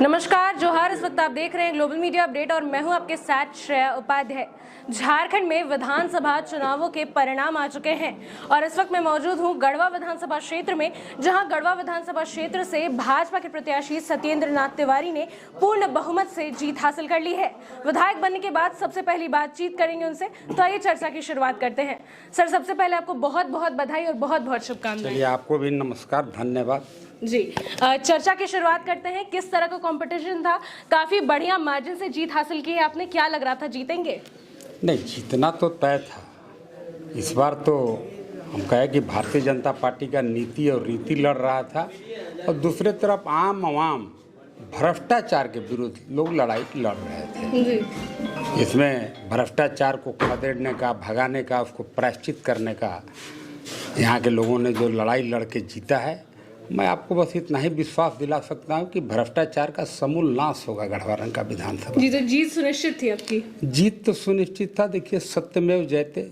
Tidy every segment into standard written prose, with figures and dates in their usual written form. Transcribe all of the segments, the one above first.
नमस्कार, जोहार। इस वक्त आप देख रहे हैं ग्लोबल मीडिया अपडेट और मैं हूं आपके साथ श्रेया उपाध्याय। झारखंड में विधानसभा चुनावों के परिणाम आ चुके हैं और इस वक्त मैं मौजूद हूं गढ़वा विधानसभा क्षेत्र में, जहां गढ़वा विधानसभा क्षेत्र से भाजपा के प्रत्याशी सत्येंद्र नाथ तिवारी ने पूर्ण बहुमत से जीत हासिल कर ली है। विधायक बनने के बाद सबसे पहली बातचीत करेंगे उनसे, तो आइए चर्चा की शुरुआत करते हैं। सर, सबसे पहले आपको बहुत बहुत बधाई और बहुत बहुत शुभकामनाएं। आपको भी नमस्कार, धन्यवाद जी। चर्चा की शुरुआत करते हैं। किस तरह का कंपटीशन था? काफी बढ़िया मार्जिन से जीत हासिल की है आपने। क्या लग रहा था, जीतेंगे? नहीं, जीतना तो तय था। इस बार तो हम कहे कि भारतीय जनता पार्टी का नीति और रीति लड़ रहा था और दूसरे तरफ आम आवाम भ्रष्टाचार के विरुद्ध लोग लड़ाई लड़ रहे थे। जी। इसमें भ्रष्टाचार को खदेड़ने का, भगाने का, उसको प्रायश्चित करने का यहाँ के लोगों ने जो लड़ाई लड़ के जीता है, मैं आपको बस इतना ही विश्वास दिला सकता हूँ कि भ्रष्टाचार का समूल नाश होगा गढ़वा का विधानसभा। जी, तो जीत सुनिश्चित थी आपकी? जीत तो सुनिश्चित था। देखिए, सत्यमेव जयते।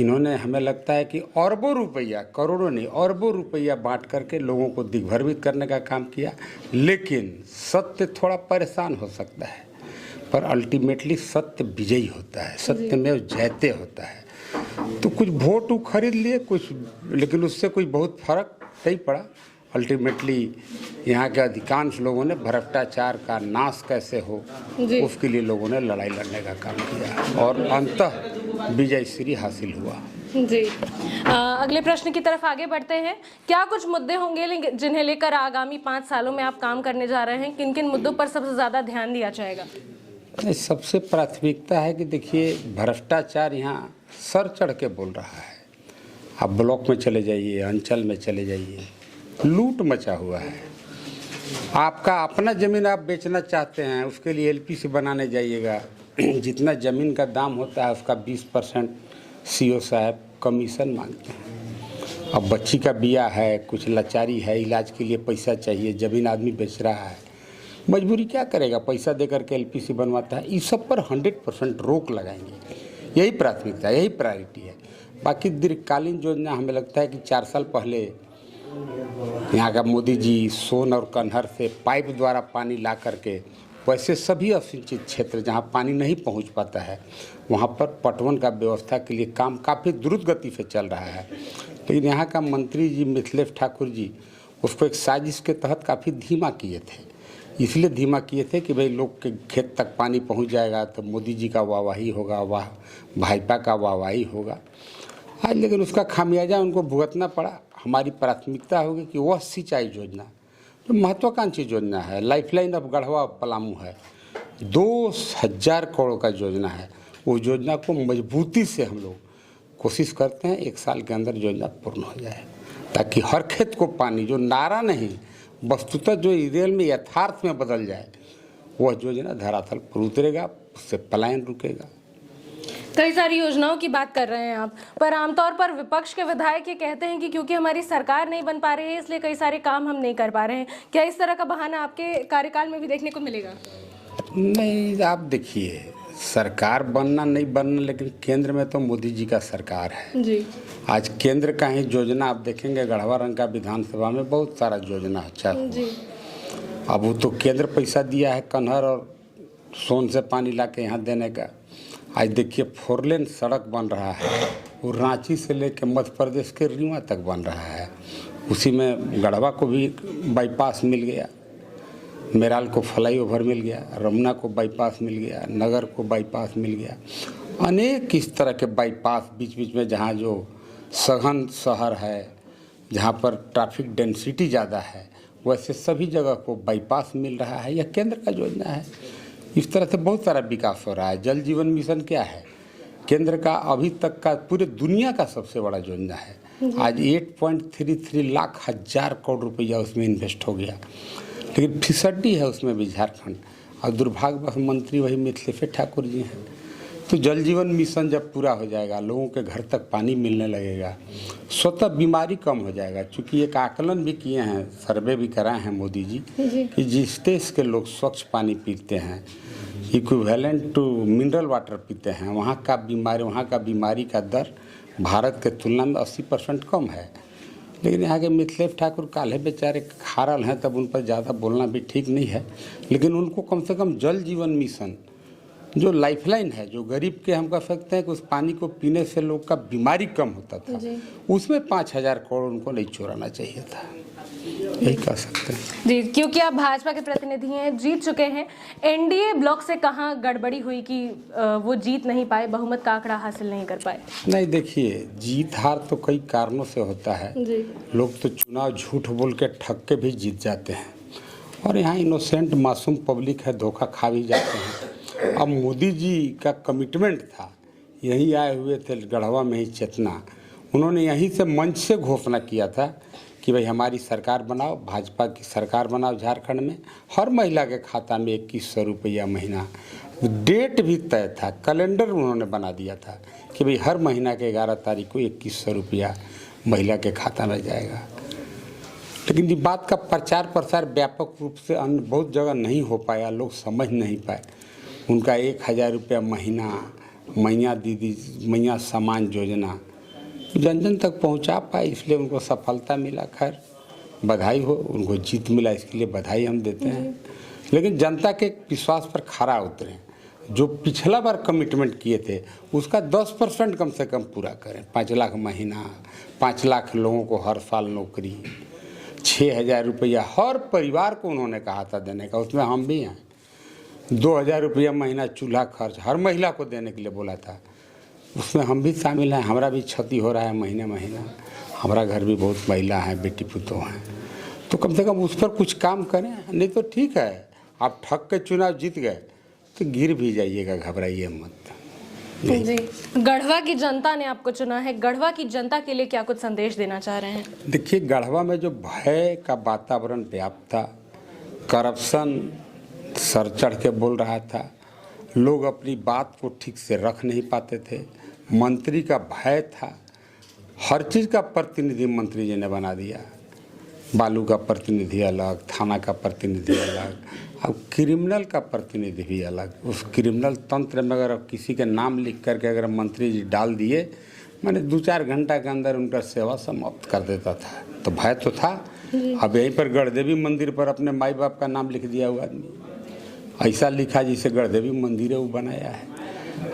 इन्होंने, हमें लगता है कि अरबों रुपया, करोड़ों नहीं, अरबों रुपया बांट करके लोगों को दिग्भ्रमित करने का काम किया। लेकिन सत्य थोड़ा परेशान हो सकता है, पर अल्टीमेटली सत्य विजयी होता है, सत्यमेव जयते होता है। तो कुछ वोट खरीद लिए कुछ, लेकिन उससे कोई बहुत फर्क नहीं पड़ा। अल्टीमेटली यहाँ के अधिकांश लोगों ने भ्रष्टाचार का नाश कैसे हो, उसके लिए लोगों ने लड़ाई लड़ने का काम किया और अंततः विजय श्री हासिल हुआ। जी। अगले प्रश्न की तरफ आगे बढ़ते हैं। क्या कुछ मुद्दे होंगे जिन्हें लेकर आगामी 5 सालों में आप काम करने जा रहे हैं? किन किन मुद्दों पर सबसे ज़्यादा ध्यान दिया जाएगा? सबसे प्राथमिकता है कि देखिए, भ्रष्टाचार यहाँ सर चढ़ के बोल रहा है। आप ब्लॉक में चले जाइए, अंचल में चले जाइए, लूट मचा हुआ है। आपका अपना ज़मीन आप बेचना चाहते हैं, उसके लिए एलपीसी बनाने जाइएगा, जितना ज़मीन का दाम होता है उसका 20% सीओ साहब कमीशन मांगते हैं। अब बच्ची का बिया है, कुछ लाचारी है, इलाज के लिए पैसा चाहिए, ज़मीन आदमी बेच रहा है, मजबूरी क्या करेगा, पैसा दे करके एलपीसी बनवाता है। इस सब पर 100% रोक लगाएंगे। यही प्राथमिकता, यही प्रायोरिटी है। बाकी दीर्घकालीन योजना, हमें लगता है कि 4 साल पहले यहाँ का मोदी जी सोन और कन्हर से पाइप द्वारा पानी ला करके, वैसे सभी असिंचित क्षेत्र जहाँ पानी नहीं पहुँच पाता है, वहाँ पर पटवन का व्यवस्था के लिए काम काफ़ी द्रुत गति से चल रहा है। लेकिन यहाँ का मंत्री जी मिथिलेश ठाकुर जी उसको एक साजिश के तहत काफ़ी धीमा किए थे। इसलिए धीमा किए थे कि भाई लोग के खेत तक पानी पहुँच जाएगा तो मोदी जी का वाहवाही होगा, वाह भाजपा का वाहवाही होगा आज। लेकिन उसका खामियाजा उनको भुगतना पड़ा। हमारी प्राथमिकता होगी कि वह सिंचाई योजना जो महत्वाकांक्षी योजना है, लाइफलाइन ऑफ गढ़वा पलामू है, 2000 करोड़ का योजना है। वो योजना को मजबूती से हम लोग कोशिश करते हैं 1 साल के अंदर योजना पूर्ण हो जाए, ताकि हर खेत को पानी, जो नारा नहीं वस्तुतः जो रियल में यथार्थ में बदल जाए, वह योजना धरातल पर उतरेगा, उससे पलायन रुकेगा। कई सारी योजनाओं की बात कर रहे हैं आप, पर आमतौर पर विपक्ष के विधायक ये कहते हैं कि क्योंकि हमारी सरकार नहीं बन पा रही है, इसलिए कई सारे काम हम नहीं कर पा रहे हैं। क्या इस तरह का बहाना आपके कार्यकाल में भी देखने को मिलेगा? नहीं, आप देखिए, सरकार बनना नहीं बनना, लेकिन केंद्र में तो मोदी जी का सरकार है जी। आज केंद्र का ही योजना आप देखेंगे, गढ़वा का विधानसभा में बहुत सारा योजना अच्छा जी। अब वो तो केंद्र पैसा दिया है कन्हर और सोन से पानी ला के यहाँ देने का। आज देखिए, 4 लेन सड़क बन रहा है, वो रांची से लेकर मध्य प्रदेश के रीवा तक बन रहा है। उसी में गढ़वा को भी बाईपास मिल गया, मेराल को फ्लाईओवर मिल गया, रमुना को बाईपास मिल गया, नगर को बाईपास मिल गया। अनेक इस तरह के बाईपास बीच बीच में, जहाँ जो सघन शहर है, जहाँ पर ट्रैफिक डेंसिटी ज़्यादा है, वैसे सभी जगह को बाईपास मिल रहा है। यह केंद्र का योजना है। इस तरह से बहुत सारा विकास हो रहा है। जल जीवन मिशन क्या है, केंद्र का अभी तक का पूरे दुनिया का सबसे बड़ा योजना है। आज 8.33 लाख हजार करोड़ रुपया उसमें इन्वेस्ट हो गया। लेकिन फिसड्डी है उसमें भी झारखंड, और दुर्भाग्यवश मंत्री वही मिथिलेश ठाकुर जी हैं। तो जल जीवन मिशन जब पूरा हो जाएगा, लोगों के घर तक पानी मिलने लगेगा, स्वतः बीमारी कम हो जाएगा। चूँकि एक आकलन भी किए हैं, सर्वे भी कराए हैं मोदी जी कि जिस देश के लोग स्वच्छ पानी पीते हैं, इक्विवेलेंट टू मिनरल वाटर पीते हैं, वहाँ का बीमारी का दर भारत के तुलना में 80% कम है। लेकिन यहाँ के मिथिलेश ठाकुर काल्हे बेचारे खारल हैं, तब उन पर ज़्यादा बोलना भी ठीक नहीं है। लेकिन उनको कम से कम जल जीवन मिशन जो लाइफलाइन है, जो गरीब के हम कह सकते हैं कि उस पानी को पीने से लोग का बीमारी कम होता था, उसमें 5,000 करोड़ उनको नहीं चुराना चाहिए था, यही कह सकते हैं जी। क्योंकि आप भाजपा के प्रतिनिधि हैं, जीत चुके हैं, एनडीए ब्लॉक से कहाँ गड़बड़ी हुई कि वो जीत नहीं पाए, बहुमत का आंकड़ा हासिल नहीं कर पाए? नहीं, देखिए जीत हार तो कई कारणों से होता है जी। लोग तो चुनाव झूठ बोल के ठग के भी जीत जाते हैं, और यहाँ इनोसेंट मासूम पब्लिक है, धोखा खा भी जाते हैं। अब मोदी जी का कमिटमेंट था, यहीं आए हुए थे गढ़वा में ही चेतना, उन्होंने यहीं से मंच से घोषणा किया था कि भाई हमारी सरकार बनाओ, भाजपा की सरकार बनाओ झारखंड में, हर महिला के खाता में 2100 रुपया महीना। डेट भी तय था, कैलेंडर उन्होंने बना दिया था कि भाई हर महीना के 11 तारीख को 2100 रुपया महिला के खाता में जाएगा। लेकिन ये बात का प्रचार प्रसार व्यापक रूप से अन्य बहुत जगह नहीं हो पाया, लोग समझ नहीं पाए। उनका 1000 रुपया महीना, मैया दीदी, मैया सम्मान योजना जन जन तक पहुंचा पाए, इसलिए उनको सफलता मिला। खैर बधाई हो, उनको जीत मिला, इसके लिए बधाई हम देते हैं। लेकिन जनता के विश्वास पर खरा उतरें, जो पिछला बार कमिटमेंट किए थे उसका 10% कम से कम पूरा करें। 5 लाख महीना, 5 लाख लोगों को हर साल नौकरी, 6,000 रुपया हर परिवार को उन्होंने कहा था देने का, उसमें हम भी हैं। 2,000 रुपया महीना चूल्हा खर्च हर महिला को देने के लिए बोला था, उसमें हम भी शामिल हैं। हमारा भी क्षति हो रहा है महीने महीना, हमारा घर भी बहुत महिला हैं, बेटी पुतों हैं, तो कम से कम उस पर कुछ काम करें। नहीं तो ठीक है, आप ठग के चुनाव जीत गए तो गिर भी जाइएगा, घबराइए मत। जी, गढ़वा की जनता ने आपको चुना है, गढ़वा की जनता के लिए क्या कुछ संदेश देना चाह रहे हैं? देखिए, गढ़वा में जो भय का वातावरण व्याप्त था, करप्शन सर चढ़ के बोल रहा था, लोग अपनी बात को ठीक से रख नहीं पाते थे, मंत्री का भय था, हर चीज़ का प्रतिनिधि मंत्री जी ने बना दिया। बालू का प्रतिनिधि अलग, थाना का प्रतिनिधि अलग, अब क्रिमिनल का प्रतिनिधि भी अलग। उस क्रिमिनल तंत्र में अगर किसी के नाम लिख करके अगर मंत्री जी डाल दिए, मैंने 2-4 घंटा के अंदर उनका सेवा समाप्त कर देता था। तो भय तो था। अब यहीं पर गढ़देवी मंदिर पर अपने माई बाप का नाम लिख दिया हुआ आदमी, ऐसा लिखा जिसे गढ़देवी मंदिर है वो बनाया है।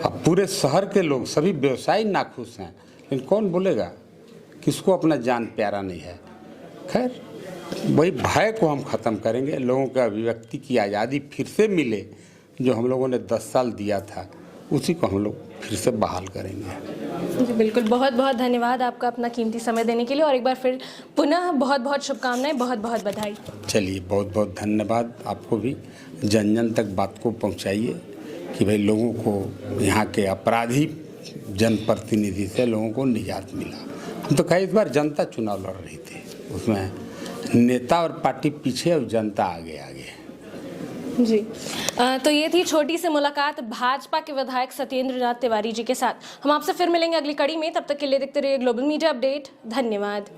अब पूरे शहर के लोग, सभी व्यवसायी नाखुश हैं, लेकिन कौन बोलेगा, किसको अपना जान प्यारा नहीं है। खैर, वही भय को हम ख़त्म करेंगे, लोगों का अभिव्यक्ति की आज़ादी फिर से मिले, जो हम लोगों ने 10 साल दिया था उसी को हम लोग फिर से बहाल करेंगे। जी बिल्कुल, बहुत बहुत धन्यवाद आपका अपना कीमती समय देने के लिए, और एक बार फिर पुनः बहुत बहुत शुभकामनाएं, बहुत बहुत बधाई। चलिए, बहुत बहुत धन्यवाद आपको भी। जन जन तक बात को पहुंचाइए कि भाई लोगों को, यहाँ के अपराधी जनप्रतिनिधि से लोगों को निजात मिला। हम तो कई बार जनता चुनाव लड़ रही थी, उसमें नेता और पार्टी पीछे और जनता आगे आगे। जी, तो ये थी छोटी सी मुलाकात भाजपा के विधायक सत्येंद्र नाथ तिवारी जी के साथ। हम आपसे फिर मिलेंगे अगली कड़ी में, तब तक के लिए देखते रहिए ग्लोबल मीडिया अपडेट। धन्यवाद।